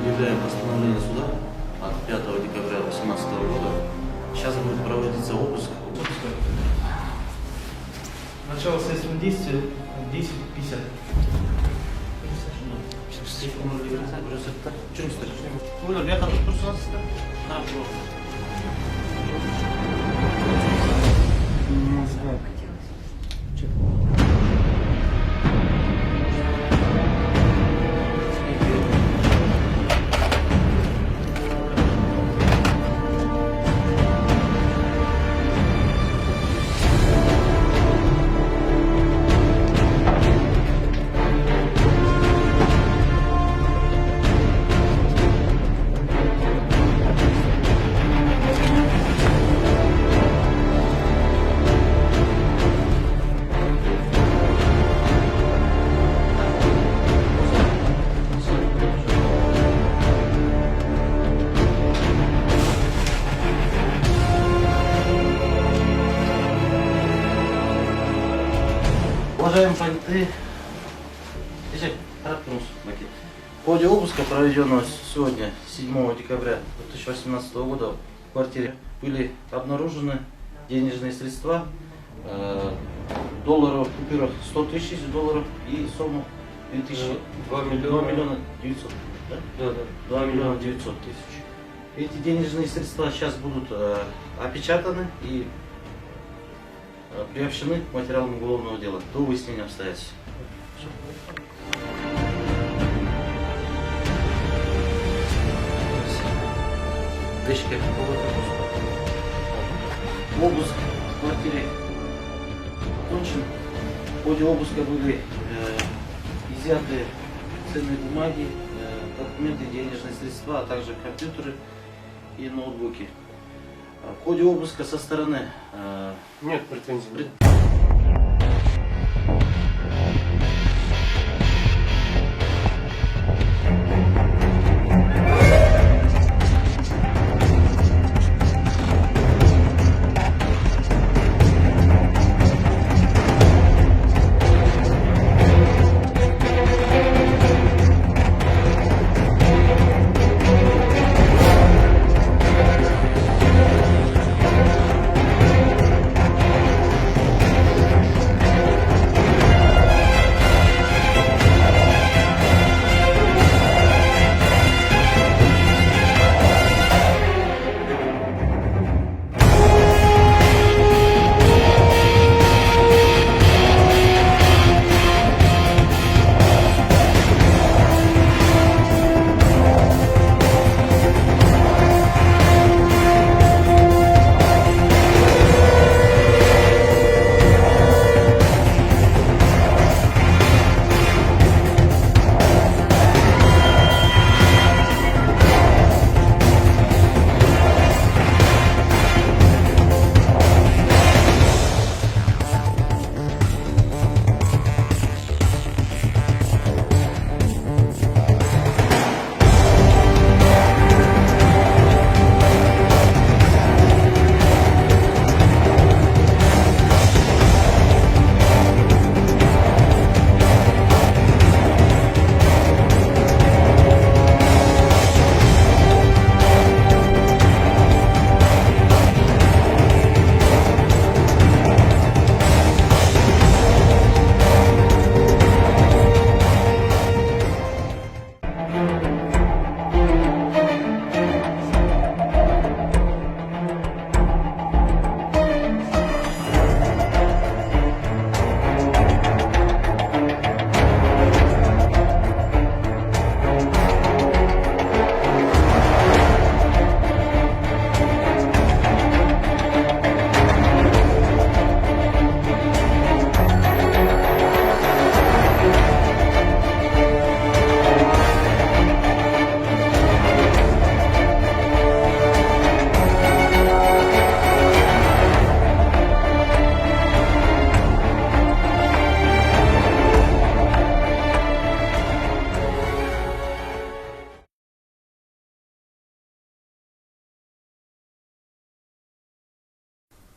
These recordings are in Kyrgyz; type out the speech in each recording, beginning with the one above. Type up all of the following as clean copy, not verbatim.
Объявляем постановление суда от 5 декабря 2018 года. Сейчас будет проводиться обыск. Начало следственного действия 10:50. Buyurun, ne kadar dursanız da ne yapıyor? Уважаемые понятые, в ходе обыска, проведенного сегодня, 7 декабря 2018 года, в квартире были обнаружены денежные средства, долларов, купюрах 100 тысяч долларов и сумму 2 миллиона 900. Да? Да. 2 миллиона 900 тысяч. Эти денежные средства сейчас будут опечатаны и приобщены к материалам уголовного дела до выяснения обстоятельств. Обыск в квартире окончен. В ходе обыска были изъяты ценные бумаги, документы, денежные средства, а также компьютеры и ноутбуки. В ходе обыска со стороны Нет претензий.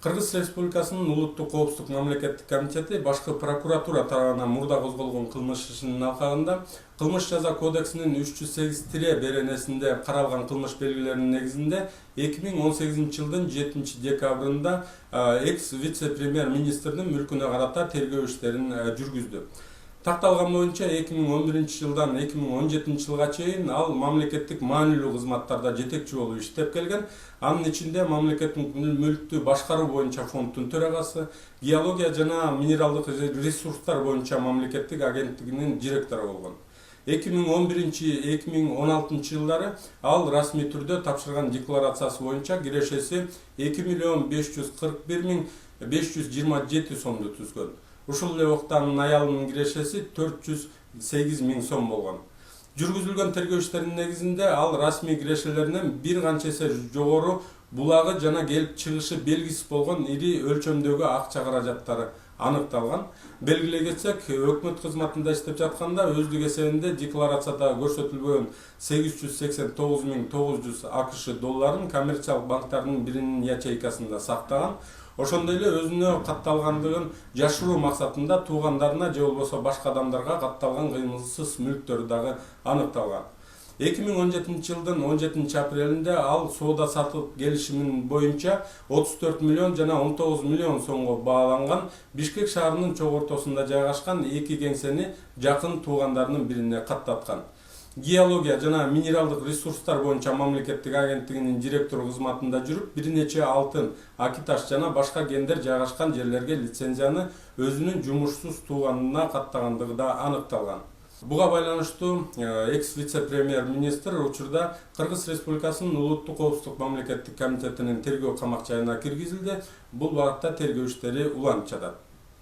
Кыргыз Республикасынын Улуттук коопсуздук мамлекеттик комитети башкы прокуратура тарабынан мурда козголгон кылмыш ишинин алкагында Кылмыш жаза кодексинин 308 беренесинде каралган кылмыш белгилеринин негизинде 2018 жылдын 7 декабрында экс-вице-премьер-министрдин мүлкүнө карата тергөө иштерин жүргүздү. Такталган боюнча 2011 жылдан 2017 жылга чейин ал мамлекеттик маанилүү кызматтарда жетекчи болуп иштеп келген. Анын ичинде мамлекеттик мүлктү башкаруу боюнча фонддун төрагасы, геология жана минералдык ресурстар боюнча мамлекеттик агенттигинин директору болгон. 2011-2016 жылдары ал расмий түрдө тапшырган декларациясы боюнча кирешеси 2,541,527 сомду түзгөн. Ушул эле убакта анын аялынын кирешеси 408 000 сом болгон. Жүргүзүлгөн тергөө иштеринин негизинде ал расмий кирешелеринен бир канча эсе жогору булагы жана келип чыгышы белгисиз болгон ири өлчөмдөгү акча каражаттары аныкталган. Белгилей кетсек, өкмөт кызматында иштеп жатканда өздүк эсебинде декларацияда көрсөтүлбөгөн 889 900 АКШ долларын коммерциялык банктардын биринин ячейкасында сактаган. Ошондой эле өзүнө катталгандыгын жашыруу максатында туугандарына же болбосо башка адамдарга катталган кыймылсыз мүлктөрү дагы аныкталган. 2017 жылдын 17 апрелинде ал соода сатып келишимин боюнча 34 миллион жана 19 миллион сомго бааланган Бишкек шаарынын чогуу ортосунда жайгашкан эки кеңсени жакын туугандарынын бирине каттаткан. Геология жана минералдык ресурстар боюнча мамлекеттик агенттигинин директору кызматында жүрүп, бир нече алтын, акиташ жана башка кендер жайгашкан жерлерге лицензияны өзүнүн жумушсуз тууганына каттагандыгы да аныкталган. Буга байланыштуу экс-вице-премьер-министр учурда Кыргыз Республикасынын Улуттук коопсуздук мамлекеттик комитетинин тергөө камак жайына киргизилди. Бул багытта тергөө иштери уланып жатат.